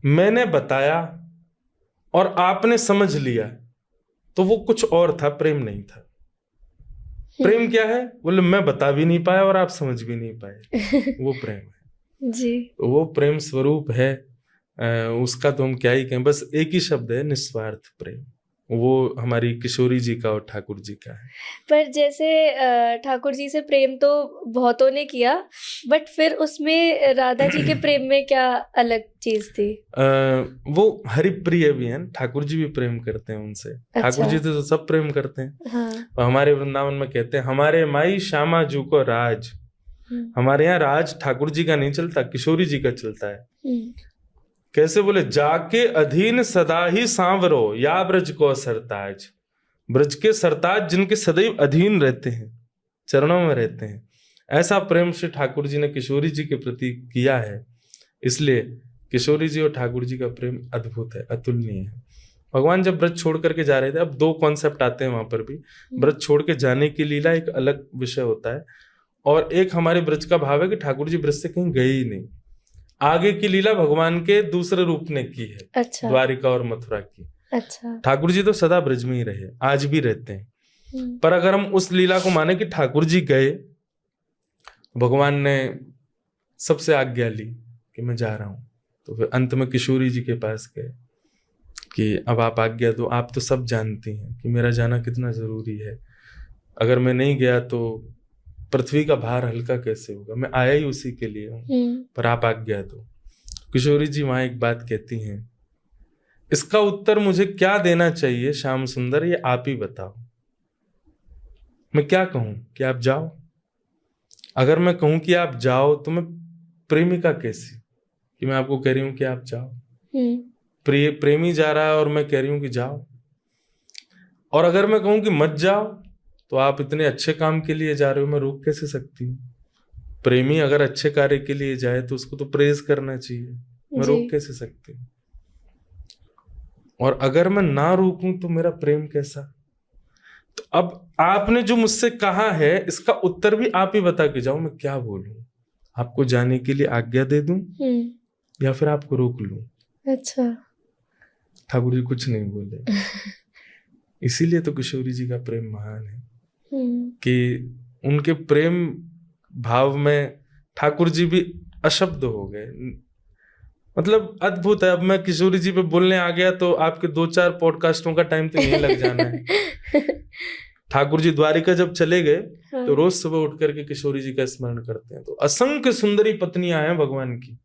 मैंने बताया और आपने समझ लिया, तो वो कुछ और था, प्रेम नहीं था। प्रेम क्या है? बोले मैं बता भी नहीं पाया और आप समझ भी नहीं पाए, वो प्रेम है जी। वो प्रेम स्वरूप है। उसका तो हम क्या ही कहें, बस एक ही शब्द है, निस्वार्थ प्रेम। वो हमारी किशोरी जी का और ठाकुर जी का है। पर जैसे ठाकुर जी से प्रेम तो बहुतों ने किया, बट फिर उसमें राधा जी के प्रेम में क्या अलग चीज थी? वो हरिप्रिय भी हैं, ठाकुर जी भी प्रेम करते हैं उनसे। ठाकुर अच्छा। जी तो सब प्रेम करते हैं। हाँ। और हमारे वृंदावन में कहते हैं, हमारे माई श्यामा जू को राज। हमारे यहाँ राज ठाकुर जी का नहीं चलता, किशोरी जी का चलता है। कैसे? बोले, जाके अधीन सदा ही सांवरो या ब्रज को सरताज। ब्रज के सरताज जिनके सदैव अधीन रहते हैं, चरणों में रहते हैं, ऐसा प्रेम श्री ठाकुर जी ने किशोरी जी के प्रति किया है। इसलिए किशोरी जी और ठाकुर जी का प्रेम अद्भुत है, अतुलनीय है। भगवान जब ब्रज छोड़ करके जा रहे थे, अब दो कॉन्सेप्ट आते हैं वहां पर भी। ब्रज छोड़ के जाने की लीला एक अलग विषय होता है, और एक हमारे ब्रज का भाव है कि ठाकुर जी ब्रज से कहीं गए ही नहीं। आगे की लीला भगवान के दूसरे रूप ने की है। अच्छा। द्वारिका और मथुरा की। अच्छा। ठाकुर जी तो सदा ब्रज में ही रहे, आज भी रहते हैं। पर अगर हम उस लीला को माने कि ठाकुर जी गए, भगवान ने सबसे आज्ञा ली कि मैं जा रहा हूं, तो फिर अंत में किशोरी जी के पास गए कि अब आप आज्ञा दो। आप तो सब जानती हैं कि मेरा जाना कितना जरूरी है। अगर मैं नहीं गया तो पृथ्वी का भार हल्का कैसे होगा? मैं आया ही उसी के लिए हूं, पर आप आज्ञा दो। किशोरी जी वहां एक बात कहती हैं, इसका उत्तर मुझे क्या देना चाहिए श्याम सुंदर, ये आप ही बताओ। मैं क्या कहूं कि आप जाओ? अगर मैं कहूं कि आप जाओ तो मैं प्रेमिका कैसी कि मैं आपको कह रही हूं कि आप जाओ। प्रेमी जा रहा है और मैं कह रही हूं कि जाओ। और अगर मैं कहूं कि मत जाओ, तो आप इतने अच्छे काम के लिए जा रहे हो, मैं रोक कैसे सकती हूँ? प्रेमी अगर अच्छे कार्य के लिए जाए तो उसको तो प्रेज करना चाहिए, मैं रोक कैसे सकती हूँ? और अगर मैं ना रोकूं तो मेरा प्रेम कैसा? तो अब आपने जो मुझसे कहा है, इसका उत्तर भी आप ही बता के जाओ। मैं क्या बोलूं? आपको जाने के लिए आज्ञा दे दूं या फिर आपको रोक लूं? अच्छा। ठाकुर जी कुछ नहीं बोले। इसीलिए तो किशोरी जी का प्रेम महान है कि उनके प्रेम भाव में ठाकुर जी भी अशब्द हो गए। मतलब अद्भुत है। अब मैं किशोरी जी पे बोलने आ गया तो आपके 2-4 पॉडकास्टों का टाइम तो यहीं लग जाना है। ठाकुर जी द्वारिका जब चले गए तो रोज सुबह उठ करके किशोरी जी का स्मरण करते हैं। तो असंख्य सुंदरी पत्नियां हैं भगवान की,